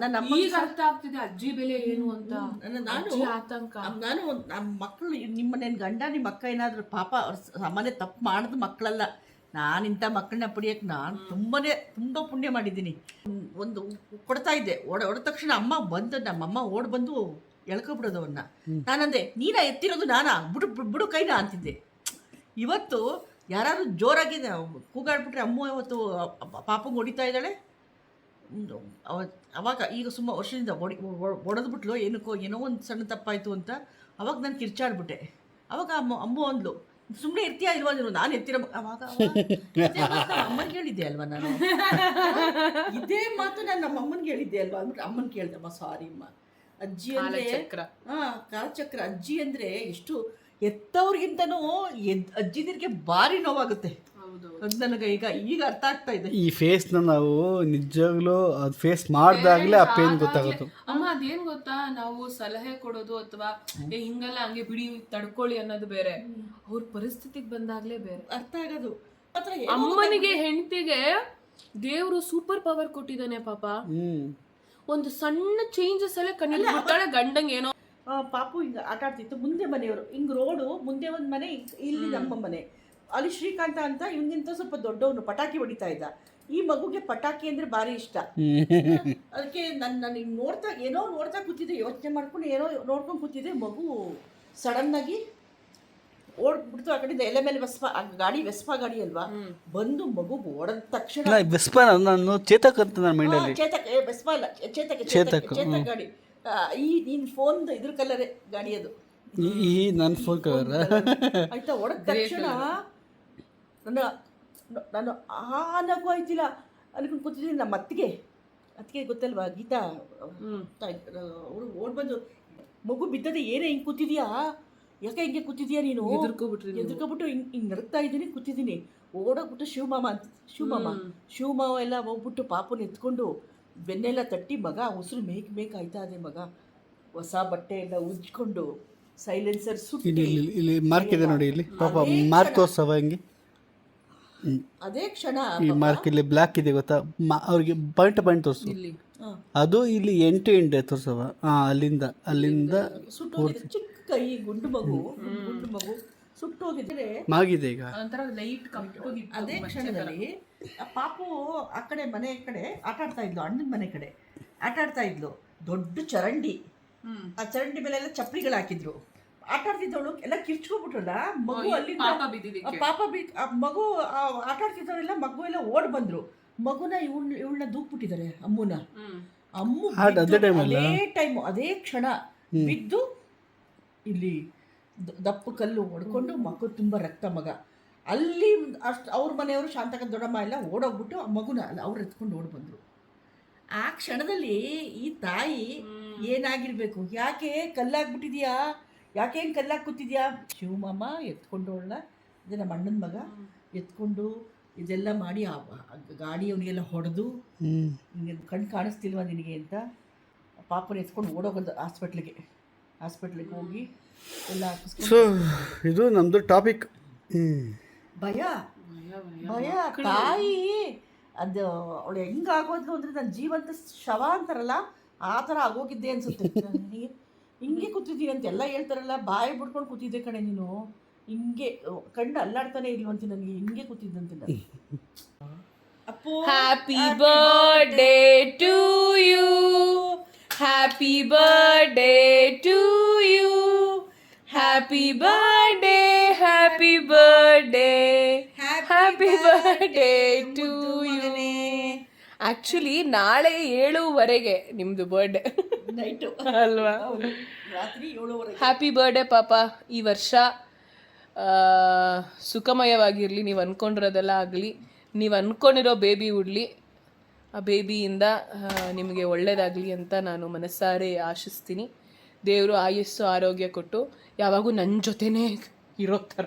ಈಗ ಅರ್ಥ ಆಗ್ತಿದೆ ಅಜ್ಜಿ ಬೆಲೆ ಏನು ಅಂತ. ಅಜ್ಜಿ ಆತಂಕ. ನಾನು ನಮ್ಮ ಮಕ್ಕಳು ನಿಮ್ಮ ಗಂಡ ನಿಮ್ಮ ಅಕ್ಕ ಏನಾದರೂ ಪಾಪ ಸಾಮಾನ್ಯ ತಪ್ಪು ಮಾಡಿದ ಮಕ್ಕಳಲ್ಲ. ನಾನು ಇಂಥ ಮಕ್ಕಳನ್ನ ಪಡಿಯೋಕ್ಕೆ ನಾನು ತುಂಬ ಪುಣ್ಯ ಮಾಡಿದ್ದೀನಿ. ಒಂದು ಕೊಡ್ತಾ ಇದ್ದೆ, ಹೊಡೆದ ತಕ್ಷಣ ಅಮ್ಮ ಬಂದು ನಮ್ಮಮ್ಮ ಓಡ್ ಬಂದು ಎಳ್ಕೊಬಿಡೋದು ಅವನ್ನ. ನಾನಂದೆ, ನೀನಾ ಎತ್ತಿರೋದು ನಾನಾ, ಬಿಡು ಕೈನಾ ಅಂತಿದ್ದೆ. ಇವತ್ತು ಯಾರಾದ್ರು ಜೋರಾಗಿ ಕೂಗಾಡ್ಬಿಟ್ರೆ ಅಮ್ಮ ಇವತ್ತು ಪಾಪಂಗೆ ಹೊಡಿತಾ ಇದ್ದಾಳೆ. ಅವಾಗ ಈಗ ಸುಮ್ಮ ವರ್ಷದಿಂದ ಹೊಡೆದ್ಬಿಟ್ಲು, ಏನೋ ಒಂದು ಸಣ್ಣ ತಪ್ಪಾಯಿತು ಅಂತ. ಅವಾಗ ನಾನು ಕಿರ್ಚಾಡ್ಬಿಟ್ಟೆ. ಅವಾಗ ಅಮ್ಮ ಅಂದ್ಲು, ಸುಮ್ಮನೆ ಇರ್ತೀಯಾ ಇಲ್ವಾ ನೀನು, ನಾನು ಎತ್ತಿರೋ. ಅವಾಗ ಅಮ್ಮನಿಗೆ ಹೇಳಿದ್ದೆ ಅಲ್ವಾ ನಾನು, ಇದೇ ಮಾತು ನಾನು ನಮ್ಮ ಅಮ್ಮನಿಗೆ ಹೇಳಿದ್ದೆ ಅಲ್ವಾ ಅಂದ್ಬಿಟ್ಟು ಅಮ್ಮನ ಕೇಳಿದೆ, ಅಮ್ಮ ಸಾರಿ ಅಮ್ಮ. ಅಜ್ಜಿ ಅಂದರೆ ಕಾಲಚಕ್ರ. ಅಜ್ಜಿ ಅಂದರೆ ಎಷ್ಟು ಎತ್ತವ್ರಿಗಿಂತನೂ ಅಜ್ಜಿದಿರಿಗೆ ಭಾರಿ ನೋವಾಗುತ್ತೆ. ನನಗೆ ಈಗ ಅರ್ಥ ಆಗ್ತಾ ಇದೆ. ಈ ಫೇಸ್ನ ನಾವು ನಿಜವಾಗ್ಲೂ ಅದು ಫೇಸ್ ಮಾಡಿದಾಗಲೇ ಆ ಪೇನ್ ಗೊತ್ತಾಗುತ್ತೆ. ಅಮ್ಮ ಅದೇನ್ ಗೊತ್ತಾ, ನಾವು ಸಲಹೆ ಕೊಡೋದು ಅಥವಾ ಹಿಂಗಲ್ಲ ಹಂಗೆ ಬಿಡಿ ತಡ್ಕೊಳ್ಳಿ ಅನ್ನೋದು ಬೇರೆ, ಅವ್ರ ಪರಿಸ್ಥಿತಿಗೆ ಬಂದಾಗ್ಲೇ ಬೇರೆ ಅರ್ಥ ಆಗೋದು. ಅಮ್ಮನಿಗೆ ಹೆಂಡತಿಗೆ ದೇವ್ರು ಸೂಪರ್ ಪವರ್ ಕೊಟ್ಟಿದ್ದಾನೆ ಪಾಪ. ಒಂದು ಸಣ್ಣ ಚೇಂಜಸ್ ಅಲ್ಲೇ ಕಣ್ಣಿಗೆ ಬಿಡ್ತಾಳೆ. ಗಂಡಂಗೆ ಏನೋ ಪಾಪು ಹಿಂಗೆ ಆಟ ಆಡ್ತಿತ್ತು. ಮುಂದೆ ಮನೆಯವರು ಹಿಂಗೆ ರೋಡು ಮುಂದೆ ಒಂದು ಮನೆ, ಇಲ್ಲಿ ನಮ್ಮ ಮನೆ. ಅಲ್ಲಿ ಶ್ರೀಕಾಂತ ಅಂತ ಇವನಿಗಿಂತ ಸ್ವಲ್ಪ ದೊಡ್ಡವನು ಪಟಾಕಿ ಹೊಡಿತಾ ಇದ್ದ. ಈ ಮಗುಗೆ ಪಟಾಕಿ ಅಂದರೆ ಭಾರಿ ಇಷ್ಟ. ಅದಕ್ಕೆ ನಾನು ಹಿಂಗೆ ನೋಡ್ತಾ ಕೂತಿದ್ದೆ, ಯೋಚನೆ ಮಾಡ್ಕೊಂಡು ಏನೋ ನೋಡ್ಕೊಂಡು ಕೂತಿದ್ದೆ. ಮಗು ಸಡನ್ನಾಗಿ ಓಡ್ಬಿಡ್ತು ಆ ಕಡೆಯಿಂದ. ಎಲೆ ಮೇಲೆ ವೆಸ್ಪಾ ಗಾಡಿ ಅಲ್ವಾ, ಬಂದು ಮಗು ಓಡದ ತಕ್ಷಣ ನಾನು ಚೇತಕ್ ಅಂತ ನನ್ನ ಮೈಂಡಲ್ಲಿ. ವೆಸ್ಪಾ ಅಲ್ಲ, ಚೇತಕ್ ಗಾಡಿ. ನೀನು ಫೋನ್ ಇದ್ರ ಕಲರೇ ಗಾಡಿ ಅದು. ನನ್ನ ಫೋನ್ ಕಲರ್ ಆಯ್ತಾ. ಹೊಡೆದ ತಕ್ಷಣ ನಾನು ನಗು ಆಯ್ತಿಲ್ಲ ಅನ್ಕೊಂಡು ಕೂತಿದ್ದೀನಿ. ನಮ್ಮ ಅತ್ತಿಗೆ ಗೊತ್ತಲ್ವಾ ಗೀತಾ, ಅವರು ಓಡ್ ಬಂದು, ಮಗು ಬಿದ್ದದೆ ಏನೇ ಹಿಂಗೆ ಕೂತಿದ್ಯಾ, ಯಾಕೆ ಹಿಂಗೆ ಕೂತಿದ್ಯಾ ನೀನು, ಎದುರ್ಕೊಬಿಟ್ಟು ಹಿಂಗೆ ನರಗ್ತಾ ಇದ್ದೀನಿ ಕೂತಿದ್ದೀನಿ. ಓಡೋಗ್ಬಿಟ್ಟು ಶಿವಮಾವ ಎಲ್ಲ ಹೋಗ್ಬಿಟ್ಟು ಪಾಪನ ಎತ್ಕೊಂಡು ಬೆನ್ನೆಲ್ಲ ತಟ್ಟಿ, ಮಗ ಉಸಿರು ಮೇಕ್ ಆಯ್ತಾ ಅದೇ ಮಗ, ಹೊಸ ಬಟ್ಟೆ ಎಲ್ಲ ಉಜ್ಕೊಂಡು ಸೈಲೆನ್ಸರ್ ಸುಟ್ಟಿ. ಇಲ್ಲಿ ಮಾರ್ಕ್ ಇದೆ ನೋಡಿ, ಇಲ್ಲಿ ಪಾಪ ಮಾರ್ಕ್ ತೋರ್ಸವ ಹಿಂಗೆ. ಅದೇ ಕ್ಷಣ ಈ ಮಾರ್ಕ್ ಇಲ್ಲಿ ಬ್ಲ್ಯಾಕ್ ಇದೆ ಗೊತ್ತಾ, ಅವ್ರಿಗೆ ಪಾಯಿಂಟ್ ತೋರಿಸು. ಅದು ಇಲ್ಲಿ ಎಂಟು ತೋರ್ಸವ. ಅಲ್ಲಿಂದ ಸುಟ್ಟೋಗಿದೆ. ಚಿಕ್ಕ ಕೈ, ಗುಂಡು ಮಗು ಸುಟ್ಟೋಗಿದ್ರೆ ಮಾಗಿದೆ ಈಗ. ಅದೇ ಕ್ಷಣದಲ್ಲಿ ಪಾಪು ಆ ಕಡೆ ಮನೆ ಕಡೆ ಆಟ ಆಡ್ತಾ ಇದ್ಲು, ಅಣ್ಣನ ಮನೆ ಕಡೆ ಆಟ ಆಡ್ತಾ ಇದ್ಲು. ದೊಡ್ಡ ಚರಂಡಿ, ಆ ಚರಂಡಿ ಮೇಲೆ ಎಲ್ಲ ಚಪ್ಪಲಿಗಳು ಹಾಕಿದ್ರು. ಆಟ ಆಡ್ತಿದ್ದವಳು ಎಲ್ಲ ಕಿರ್ಚ್ಕೊಬಿಟ್ರಲ್ಲ ಮಗು ಅಲ್ಲಿಂದ ಆ ಮಗು ಆಟ ಆಡ್ತಿದ್ದವರೆಲ್ಲ ಮಗು ಎಲ್ಲ ಓಡ್ ಬಂದ್ರು. ಮಗುನ ಇವಳನ್ನ ದೂಕ್ಬಿಟ್ಟಿದ್ದಾರೆ ಅಮ್ಮನ. ಅಮ್ಮ ಅದೇ ಟೈಮ್ ಅದೇ ಕ್ಷಣ ಬಿದ್ದು ಇಲ್ಲಿ ದಪ್ಪ ಕಲ್ಲು ಹೊಡ್ಕೊಂಡು ಮಗು ತುಂಬ ರಕ್ತ. ಮಗ ಅಲ್ಲಿ ಅಷ್ಟು ಅವ್ರ ಮನೆಯವರು ಶಾಂತಕ ದೊಡ್ಡಮ್ಮ ಎಲ್ಲ ಓಡೋಗ್ಬಿಟ್ಟು ಆ ಮಗುನ ಅವ್ರು ಎತ್ಕೊಂಡು ಓಡ್ ಬಂದರು. ಆ ಕ್ಷಣದಲ್ಲಿ ಈ ತಾಯಿ ಏನಾಗಿರ್ಬೇಕು, ಯಾಕೆ ಕಲ್ಲಾಗ್ಬಿಟ್ಟಿದ್ಯಾ, ಯಾಕೆ ಏನು ಕಲ್ಲಾಗಿ ಕೂತಿದ್ಯಾ, ಶಿವಮಮ್ಮ ಎತ್ಕೊಂಡೋಳ್ನ, ಅದೇ ನಮ್ಮ ಅಣ್ಣನ ಮಗ ಎತ್ಕೊಂಡು ಇದೆಲ್ಲ ಮಾಡಿ ಆ ಗಾಡಿ ಅವನಿಗೆಲ್ಲ ಹೊಡೆದು ಹಿಂಗೆ ಕಣ್ಣು ಕಾಣಿಸ್ತಿಲ್ವಾ ನಿನಗೆ ಅಂತ ಪಾಪನ ಎತ್ಕೊಂಡು ಓಡೋಗೋದು ಹಾಸ್ಪಿಟ್ಲಿಗೆ ಹೋಗಿ ಎಲ್ಲ ಹಾಕಿಸ್ಕೊಂಡು. ಸೊ ಇದು ನಮ್ಮದು ಟಾಪಿಕ್. ಭಯ ತಾಯಿ ಅದು ಅವಳು ಹೆಂಗಾಗೋದ್ಲು ಅಂದರೆ ನನ್ನ ಜೀವಂತ ಶವ ಅಂತಾರಲ್ಲ ಆ ಥರ ಆಗೋಗಿದ್ದೆ ಅನ್ಸುತ್ತೆ. ಹಿಂಗೆ ಕೂತಿದ್ದೀನಿ ಅಂತ ಎಲ್ಲ ಹೇಳ್ತಾರಲ್ಲ, ಬಾಯಿ ಬಿಡ್ಕೊಂಡು ಕೂತಿದ್ದೆ ಕಣೆ ನೀನು, ಹಿಂಗೆ ಕಣ್ಣು ಅಲ್ಲಾಡ್ತಾನೆ ಇಲ್ವಂತೆ ನನಗೆ, ಹಿಂಗೆ ಕೂತಿದ್ದಂತೆ ನಾನು. Appu happy birthday to you, happy birthday to you, happy birthday, happy birthday, happy birthday to you. Actually ನಾಳೆ 7:15 ನಿಮ್ಮದು ಬರ್ಡೇ ನೈಟು ಅಲ್ವಾ? ರಾತ್ರಿ 7:30. ಹ್ಯಾಪಿ ಬರ್ಡೇ ಪಾಪ. ಈ ವರ್ಷ ಸುಖಮಯವಾಗಿರಲಿ, ನೀವು ಅಂದ್ಕೊಂಡಿರೋದೆಲ್ಲ ಆಗಲಿ, ನೀವು ಅಂದ್ಕೊಂಡಿರೋ ಬೇಬಿ ಉಡಲಿ, ಆ ಬೇಬಿಯಿಂದ ನಿಮಗೆ ಒಳ್ಳೆಯದಾಗಲಿ ಅಂತ ನಾನು ಮನಸ್ಸಾರೆ ಆಶಿಸ್ತೀನಿ. ದೇವರು ಆಯಸ್ಸು ಆರೋಗ್ಯ ಕೊಟ್ಟು ಯಾವಾಗೂ ನನ್ನ ಜೊತೆನೇ ಇರೋ ಥರ.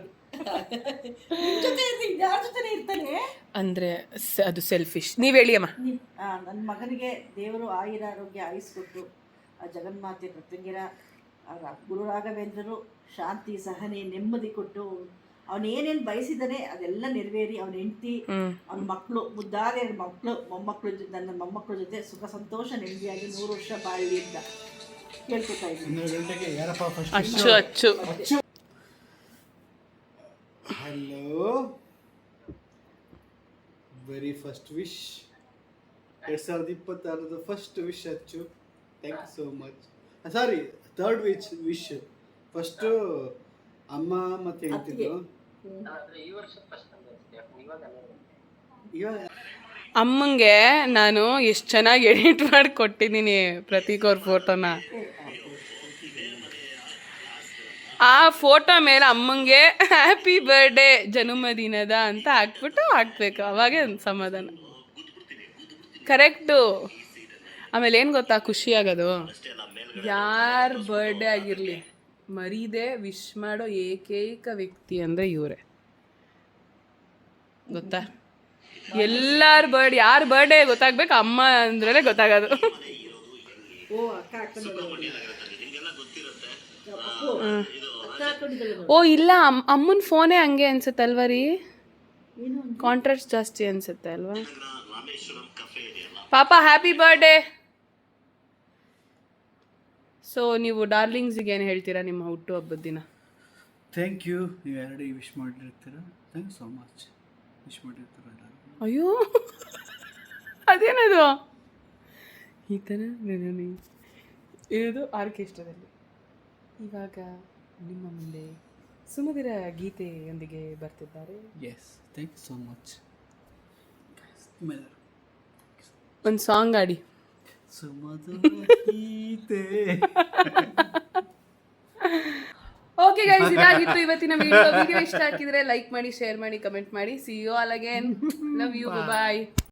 ಯಾರ ಜೊತೆ ಇರ್ತಾನೆ ಅಂದರೆ ಅದು ಸೆಲ್ಫಿಶ್. ನೀವು ಹೇಳಿ ಅಮ್ಮ. ನನ್ನ ಮಗನಿಗೆ ದೇವರು ಆಯುರಾರೋಗ್ಯ ಆಯುಸ್ಕೊಟ್ಟು, ಆ ಜಗನ್ಮಾತೆ ಪ್ರತ್ಯಂಗಿರ ಗುರು ರಾಘವೇಂದ್ರರು ಶಾಂತಿ ಸಹನೆ ನೆಮ್ಮದಿ ಕೊಟ್ಟು, ಅವನೇನೇನು ಬಯಸಿದ್ದಾನೆ ಅದೆಲ್ಲ ನೆರವೇರಿ, ಅವನ ಹೆಂಡತಿ ಅವನ ಮಕ್ಕಳು ಮುದ್ದಾದ ಮಕ್ಕಳು ಮೊಮ್ಮಕ್ಕಳು ನನ್ನ ಮೊಮ್ಮಕ್ಕಳ ಜೊತೆ ಸುಖ ಸಂತೋಷ ನೆಮ್ಮದಿಯಾಗಿ 100 ವರ್ಷ ಬಾಳಿ ಅಂತ ಕೇಳ್ಕೊತಾ ಇದ್ದೀನಿ. Achchu hello, very first wish 2026 first wish Achchu. Thank you so much. Sorry, third wish. First ಅಮ್ಮ ಮತ್ತೆ ಹೇಳ್ತಿದ್ರು. ಅಮ್ಮಂಗೆ ನಾನು ಎಷ್ಟು ಚೆನ್ನಾಗಿ ಎಡಿಟ್ ಮಾಡಿ ಕೊಟ್ಟಿದ್ದೀನಿ ಪ್ರತೀಕ್ ಅವ್ರ ಫೋಟೋನ. ಆ ಫೋಟೋ ಮೇಲೆ ಅಮ್ಮಂಗೆ ಹ್ಯಾಪಿ ಬರ್ಡೇ ಜನ್ಮದಿನದ ಅಂತ ಹಾಕ್ಬೇಕು, ಅವಾಗೇ ಒಂದು ಸಮಾಧಾನ. ಕರೆಕ್ಟು. ಆಮೇಲೆ ಏನು ಗೊತ್ತಾ ಖುಷಿ ಆಗೋದು, ಯಾರ ಬರ್ಡೇ ಆಗಿರಲಿ ಮರೀದೆ ವಿಶ್ ಮಾಡೋ ಏಕೈಕ ವ್ಯಕ್ತಿ ಅಂದರೆ ಇವರೇ, ಗೊತ್ತಾ? ಎಲ್ಲರ ಯಾರ ಬರ್ಡೇ ಗೊತ್ತಾಗ್ಬೇಕು, ಅಮ್ಮ ಅಂದ್ರೇ ಗೊತ್ತಾಗೋದು. ಓ ಇಲ್ಲ, ಅಮ್ಮನ ಫೋನೇ ಹಂಗೆ ಅನ್ಸುತ್ತಲ್ವ ರೀ, ಕಾಂಟ್ರಾಸ್ಟ್ ಜಾಸ್ತಿ ಅನ್ಸುತ್ತೆ ಅಲ್ವಾ? ಪಾಪ ಹ್ಯಾಪಿ ಬರ್ಡೇ. ಸೊ ನೀವು ಡಾರ್ಲಿಂಗ್ಸಿಗೆ ಏನು ಹೇಳ್ತೀರಾ ನಿಮ್ಮ ಹುಟ್ಟುಹಬ್ಬದ ದಿನ? Thank you. ನೀವು ಎರಡು ವಿಶ್ ಮಾಡಿರ್ತೀರ, thank you so much. Wish ಮಾಡಿರ್ತೀರ. ಅಯ್ಯೋ ಅದೇನದು ಈ ಥರ ಇದು ಆರ್ಕೆಸ್ಟ್ರಾದಲ್ಲಿ. ಇವಾಗ ನಿಮ್ಮ ಮುಂದೆ ಸುಮಧುರ ಗೀತೆಯೊಂದಿಗೆ ಬರ್ತಿದ್ದಾರೆ. Yes, thank you so much. ಒಂದು ಸಾಂಗ್ ಆಡಿ. ಸುಮಧುರ ಗೀತೆ. ಓಕೆ ಗೈಸ್, ಇದಾಗಿತ್ತು ಇವತ್ತಿನ ವಿಡಿಯೋ ಇಷ್ಟ ಆಗಿದ್ರೆ ಲೈಕ್ ಮಾಡಿ, ಶೇರ್ ಮಾಡಿ, ಕಮೆಂಟ್ ಮಾಡಿ. See you all again. Love you, bye.